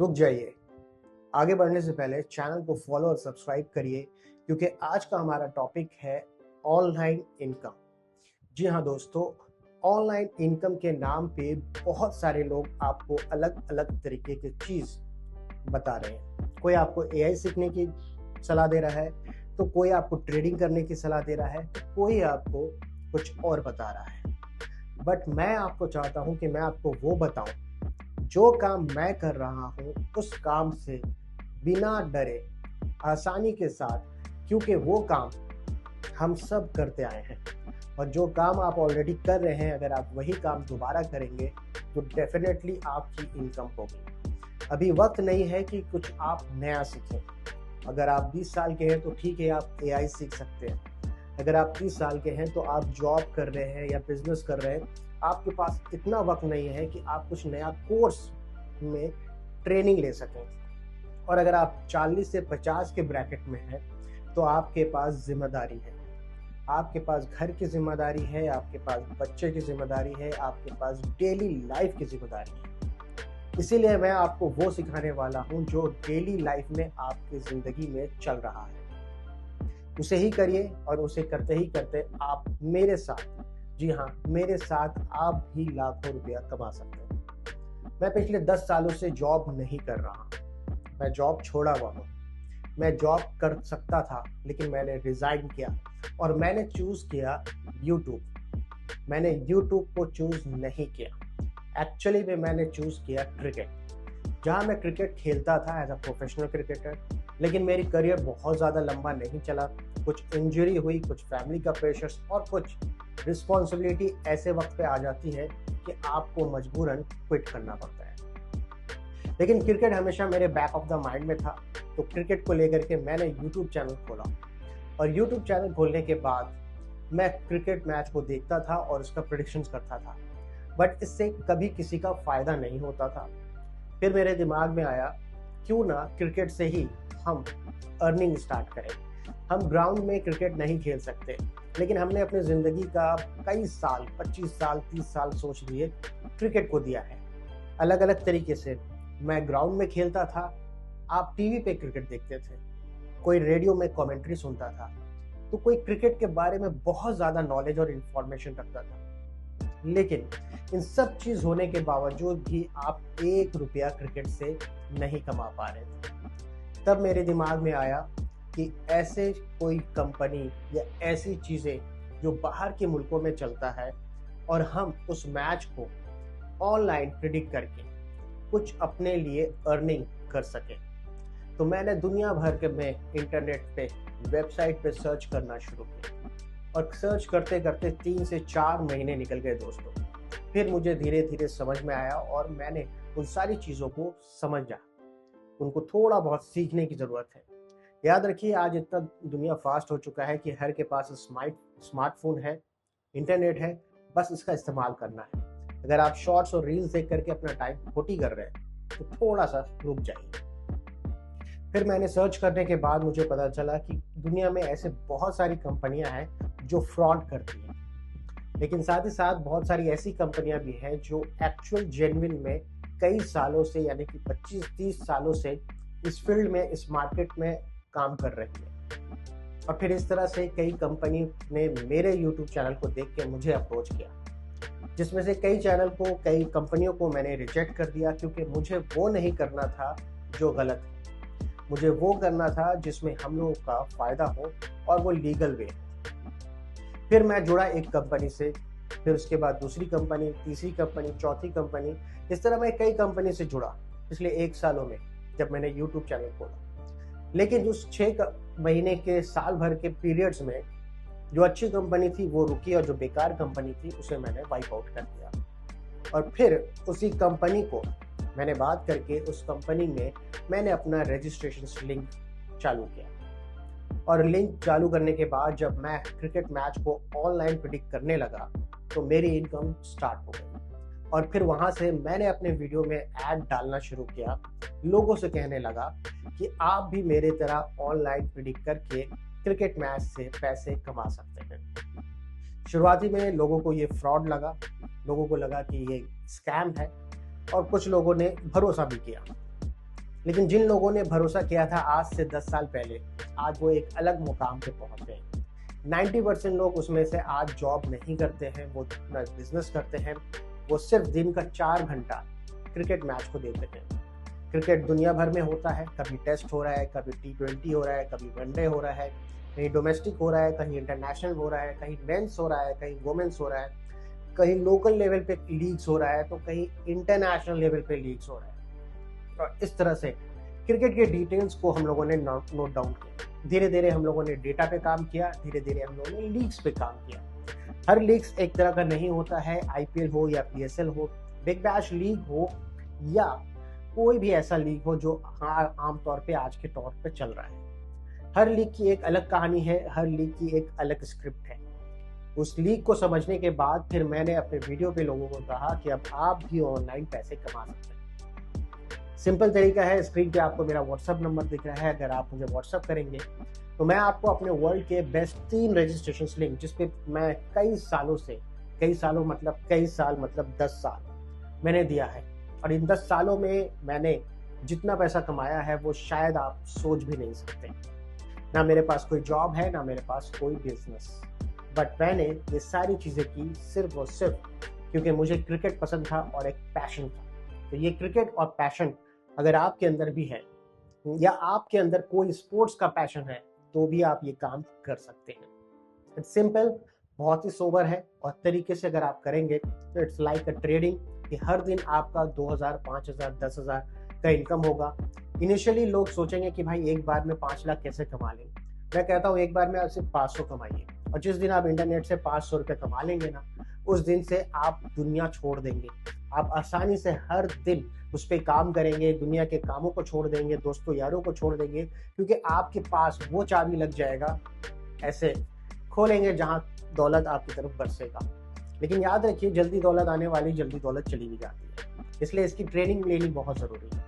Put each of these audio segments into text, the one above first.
रुक जाइए। आगे बढ़ने से पहले चैनल को फॉलो और सब्सक्राइब करिए, क्योंकि आज का हमारा टॉपिक है ऑनलाइन इनकम। जी हाँ दोस्तों, ऑनलाइन इनकम के नाम पे बहुत सारे लोग आपको अलग अलग तरीके की चीज़ बता रहे हैं। कोई आपको एआई सीखने की सलाह दे रहा है, तो कोई आपको ट्रेडिंग करने की सलाह दे रहा है, तो कोई आपको कुछ और बता रहा है। बट मैं आपको चाहता हूँ कि मैं आपको वो बताऊँ जो काम मैं कर रहा हूँ, उस काम से बिना डरे, आसानी के साथ, क्योंकि वो काम हम सब करते आए हैं। और जो काम आप ऑलरेडी कर रहे हैं, अगर आप वही काम दोबारा करेंगे तो डेफिनेटली आपकी इनकम होगी। अभी वक्त नहीं है कि कुछ आप नया सीखें। अगर आप 20 साल के हैं तो ठीक है, आप एआई सीख सकते हैं। अगर आप 30 साल के हैं तो आप जॉब कर रहे हैं या बिजनेस कर रहे हैं, आपके पास इतना वक्त नहीं है कि आप कुछ नया कोर्स में ट्रेनिंग ले सकें। और अगर आप 40 से 50 के ब्रैकेट में हैं तो आपके पास जिम्मेदारी है, आपके पास घर की जिम्मेदारी है, आपके पास बच्चे की जिम्मेदारी है, आपके पास डेली लाइफ की जिम्मेदारी है। इसीलिए मैं आपको वो सिखाने वाला हूँ जो डेली लाइफ में आपकी ज़िंदगी में चल रहा है। उसे ही करिए, और उसे करते ही करते आप मेरे साथ, जी हाँ, मेरे साथ आप भी लाखों रुपया कमा सकते हैं। मैं पिछले 10 सालों से जॉब नहीं कर रहा, मैं जॉब छोड़ा हुआ हूँ। मैं जॉब कर सकता था, लेकिन मैंने रिजाइन किया और मैंने चूज किया यूट्यूब। मैंने यूट्यूब को चूज नहीं किया, एक्चुअली में मैंने चूज किया क्रिकेट। जहाँ मैं क्रिकेट खेलता था एज अ प्रोफेशनल क्रिकेटर, लेकिन मेरी करियर बहुत ज़्यादा लंबा नहीं चला। कुछ इंजरी हुई, कुछ फैमिली का प्रेशर्स और कुछ रिस्पॉन्सिबिलिटी ऐसे वक्त पे आ जाती है कि आपको मजबूरन क्विट करना पड़ता है। लेकिन क्रिकेट हमेशा मेरे बैक ऑफ द माइंड में था, तो क्रिकेट को लेकर के मैंने यूट्यूब चैनल खोला। और यूट्यूब चैनल खोलने के बाद मैं क्रिकेट मैच को देखता था और उसका प्रेडिक्शंस करता था, बट इससे कभी किसी का फ़ायदा नहीं होता था। फिर मेरे दिमाग में आया, क्यों ना क्रिकेट से ही हम अर्निंग स्टार्ट करें। हम ग्राउंड में क्रिकेट नहीं खेल सकते, लेकिन हमने अपनी ज़िंदगी का कई साल, 25 साल, 30 साल सोच लिए क्रिकेट को दिया है। अलग अलग तरीके से मैं ग्राउंड में खेलता था, आप टीवी पे क्रिकेट देखते थे, कोई रेडियो में कमेंट्री सुनता था, तो कोई क्रिकेट के बारे में बहुत ज़्यादा नॉलेज और इन्फॉर्मेशन रखता था। लेकिन इन सब चीज़ होने के बावजूद भी आप 1 रुपया क्रिकेट से नहीं कमा पा रहे थे। तब मेरे दिमाग में आया कि ऐसे कोई कंपनी या ऐसी चीज़ें जो बाहर के मुल्कों में चलता है, और हम उस मैच को ऑनलाइन प्रिडिक्ट करके कुछ अपने लिए अर्निंग कर सके। तो मैंने दुनिया भर के में इंटरनेट पे, वेबसाइट पे सर्च करना शुरू किया, और सर्च करते करते 3 से 4 महीने निकल गए दोस्तों। फिर मुझे धीरे धीरे समझ में आया और मैंने उन सारी चीज़ों को समझा, उनको थोड़ा बहुत सीखने की ज़रूरत है। याद रखिए, आज इतना दुनिया फास्ट हो चुका है कि हर के पास स्मार्टफोन है, इंटरनेट है, बस इसका इस्तेमाल करना है। अगर आप शॉर्ट्स और रील्स देख करके अपना टाइम खोटी कर रहे हैं तो थोड़ा सा रुक जाइए। फिर मैंने सर्च करने के बाद मुझे पता चला कि दुनिया में ऐसे बहुत सारी कंपनियां हैं जो फ्रॉड करती हैं, लेकिन साथ ही साथ बहुत सारी ऐसी कंपनियां भी हैं जो एक्चुअल जेन्युइन में कई सालों से, यानी कि 25-30 सालों से इस फील्ड में, इस मार्केट में काम कर रही है। और फिर इस तरह से कई कंपनी ने मेरे यूट्यूब चैनल को देख के मुझे अप्रोच किया, जिसमें से कई चैनल को, कई कंपनियों को मैंने रिजेक्ट कर दिया, क्योंकि मुझे वो नहीं करना था जो गलत है। मुझे वो करना था जिसमें हम लोगों का फ़ायदा हो और वो लीगल वे हो। फिर मैं जुड़ा एक कंपनी से, फिर उसके बाद दूसरी कंपनी, तीसरी कंपनी, चौथी कंपनी। इस तरह मैं कई कंपनी से जुड़ा पिछले 1 सालों में, जब मैंने यूट्यूब चैनल खोला। लेकिन उस 6 महीने के, साल भर के पीरियड्स में जो अच्छी कंपनी थी वो रुकी, और जो बेकार कंपनी थी उसे मैंने वाइप आउट कर दिया। और फिर उसी कंपनी को मैंने बात करके, उस कंपनी में मैंने अपना रजिस्ट्रेशन लिंक चालू किया। और लिंक चालू करने के बाद जब मैं क्रिकेट मैच को ऑनलाइन प्रेडिक्ट करने लगा तो मेरी इनकम स्टार्ट हो गई। और फिर वहाँ से मैंने अपने वीडियो में ऐड डालना शुरू किया, लोगों से कहने लगा कि आप भी मेरे तरह ऑनलाइन प्रेडिक्ट करके क्रिकेट मैच से पैसे कमा सकते हैं। शुरुआती में लोगों को ये फ्रॉड लगा, लोगों को लगा कि ये स्कैम है, और कुछ लोगों ने भरोसा भी किया। लेकिन जिन लोगों ने भरोसा किया था आज से 10 साल पहले, आज वो एक अलग मुकाम पे पहुंच गए। 90% लोग उसमें से आज जॉब नहीं करते हैं, वो अपना बिजनेस करते हैं। वो सिर्फ दिन का 4 घंटा क्रिकेट मैच को देते हैं। क्रिकेट दुनिया भर में होता है, कभी टेस्ट हो रहा है, कभी T20 हो रहा है, कभी वनडे हो रहा है, कहीं डोमेस्टिक हो रहा है, कहीं इंटरनेशनल हो रहा है, कहीं मेंस हो रहा है, कहीं वुमेन्स हो रहा है, कहीं लोकल लेवल पे लीग्स हो रहा है, तो कहीं इंटरनेशनल लेवल पे लीग्स हो रहा है। और इस तरह से क्रिकेट के डिटेल्स को हम लोगों ने नोट डाउन किया। धीरे धीरे हम लोगों ने डेटा पे काम किया, धीरे धीरे हम लोगों ने लीग्स पे काम किया। हर लीग्स एक तरह का नहीं होता है, IPL हो या PSL हो, बिग बैश लीग हो या कोई भी ऐसा लीग हो जो आमतौर पे आज के तौर पे चल रहा है। हर लीग की एक अलग कहानी है, हर लीग की एक अलग स्क्रिप्ट है। उस लीग को समझने के बाद फिर मैंने अपने वीडियो पे लोगों को कहा कि अब आप भी ऑनलाइन पैसे कमा सकते हैं। सिंपल तरीका है, स्क्रीन पे आपको मेरा व्हाट्सअप नंबर दिख रहा है। अगर आप मुझे व्हाट्सअप करेंगे तो मैं आपको अपने वर्ल्ड के बेस्ट 3 रजिस्ट्रेशन लिंक, जिसपे मैं कई साल मतलब 10 साल मैंने दिया है, और इन 10 सालों में मैंने जितना पैसा कमाया है वो शायद आप सोच भी नहीं सकते। ना मेरे पास कोई जॉब है, ना मेरे पास कोई बिजनेस, बट मैंने ये सारी चीजें की सिर्फ और सिर्फ क्योंकि मुझे क्रिकेट पसंद था और एक पैशन था। तो ये क्रिकेट और पैशन अगर आपके अंदर भी है, या आपके अंदर कोई स्पोर्ट्स का पैशन है, तो भी आप ये काम कर सकते हैं। इट्स सिंपल, बहुत ही सोबर है, और तरीके से अगर आप करेंगे तो इट्स लाइक अ ट्रेडिंग कि हर दिन आपका 2000, 5000, 10,000 का इनकम होगा। इनिशियली लोग सोचेंगे कि भाई एक बार में 5 लाख कैसे कमा लें। मैं कहता हूँ एक बार में आप सिर्फ 500 कमाइए, और जिस दिन आप इंटरनेट से 500 रुपये कमा लेंगे ना, उस दिन से आप दुनिया छोड़ देंगे। आप आसानी से हर दिन उस पर काम करेंगे, दुनिया के कामों को छोड़ देंगे, दोस्तों यारों को छोड़ देंगे, क्योंकि आपके पास वो चाबी लग जाएगा, ऐसे खोलेंगे जहां दौलत आपकी तरफ बरसेगा। लेकिन याद रखिए, जल्दी दौलत आने वाली, जल्दी दौलत चली भी जाती है, इसलिए इसकी ट्रेनिंग लेनी बहुत जरूरी है।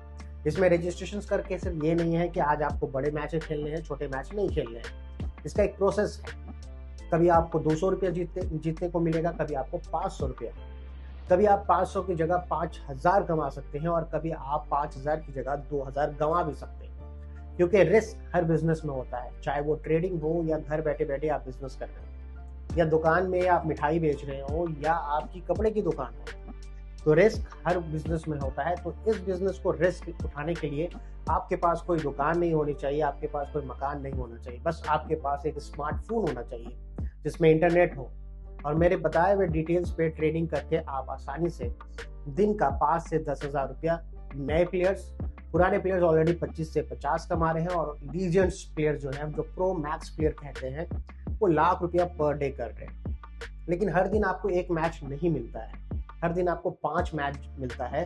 इसमें रजिस्ट्रेशन करके सिर्फ ये नहीं है कि आज आपको बड़े मैच खेलने हैं, छोटे मैच नहीं खेलने हैं। इसका एक प्रोसेस है। कभी आपको 200 रुपया जीतने को मिलेगा, कभी आपको 500 रुपया, कभी आप 500 की जगह 5000 कमा सकते हैं, और कभी आप 5000 की जगह 2000 गंवा भी सकते हैं। क्योंकि रिस्क हर बिजनेस में होता है, चाहे वो ट्रेडिंग हो या घर बैठे बैठे आप बिजनेस कर रहे हो, या दुकान में आप मिठाई बेच रहे हो, या आपकी कपड़े की दुकान हो, तो रिस्क हर बिजनेस में होता है। तो इस बिजनेस को रिस्क उठाने के लिए आपके पास कोई दुकान नहीं होनी चाहिए, आपके पास कोई मकान नहीं होना चाहिए, बस आपके पास एक स्मार्टफोन होना चाहिए जिसमें इंटरनेट हो, और मेरे बताए हुए डिटेल्स पे ट्रेडिंग करके आप आसानी से दिन का 5 से 10,000 रुपया, नए प्लेयर्स, पुराने प्लेयर्स ऑलरेडी 25 से 50 कमा रहे हैं, और लीजेंड्स प्लेयर जो हैं, जो प्रो मैक्स प्लेयर कहते हैं, वो लाख रुपया पर डे कर रहे हैं। लेकिन हर दिन आपको एक मैच नहीं मिलता है, हर दिन आपको 5 मैच मिलता है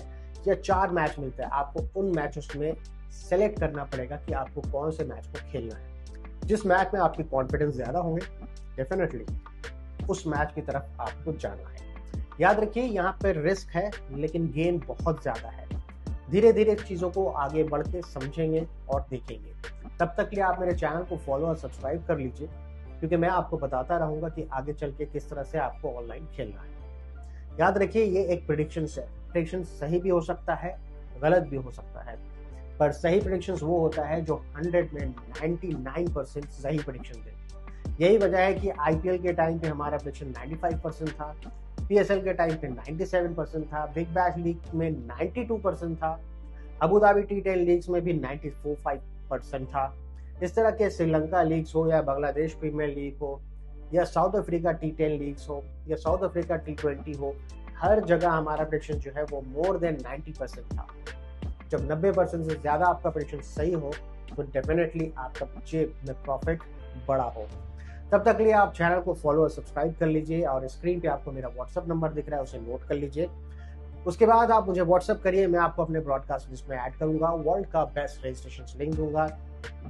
या 4 मैच मिलता है। आपको उन मैचेस में सेलेक्ट करना पड़ेगा कि आपको कौन से मैच को खेलना है। जिस मैच में आपकी कॉन्फिडेंस ज्यादा होंगे, डेफिनेटली उस मैच की तरफ आपको जाना है। याद रखिए, यहाँ पर रिस्क है लेकिन गेन बहुत ज्यादा है। धीरे धीरे चीजों को आगे बढ़ के समझेंगे और देखेंगे। तब तक के लिए आप मेरे चैनल को फॉलो और सब्सक्राइब कर लीजिए, क्योंकि मैं आपको बताता रहूंगा कि आगे चल के किस तरह से आपको ऑनलाइन खेलना है। याद रखिए, ये एक प्रेडिक्शन है। प्रेडिक्शन सही भी हो सकता है, गलत भी हो सकता है, पर सही प्रेडिक्शन वो होता है जो 100 में 99% सही प्रेडिक्शन दे। यही वजह है कि IPL के टाइम पे हमारा प्रेडिक्शन 95% था, PSL के टाइम पे 97% था, बिग बैश लीग में 92% था, अबू धाबी T10 लीग्स में भी 94% था। इस तरह के श्रीलंका लीग्स हो, या बांग्लादेश प्रीमियर लीग हो, या साउथ अफ्रीका T10 लीग्स हो, या साउथ अफ्रीका T20 हो, हर जगह हमारा प्रेडिक्शन जो है वो मोर देन 90% था। जब 90% से ज्यादा आपका प्रेडिक्शन सही हो, तो डेफिनेटली आपका जेब में प्रॉफिट बड़ा हो। तब तक के लिए आप चैनल को फॉलो और सब्सक्राइब कर लीजिए, और स्क्रीन पे आपको मेरा व्हाट्सअप नंबर दिख रहा है, उसे नोट कर लीजिए। उसके बाद आप मुझे व्हाट्सअप करिए, मैं आपको अपने ब्रॉडकास्ट लिस्ट में ऐड करूंगा, वर्ल्ड का बेस्ट रजिस्ट्रेशन लिंक दूंगा।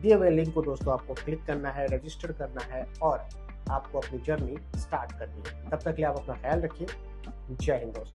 दिए हुए लिंक को दोस्तों आपको क्लिक करना है, रजिस्टर करना है, और आपको अपनी जर्नी स्टार्ट करनी है। तब तक के लिए आप अपना ख्याल रखिए। जय हिंद दोस्तों।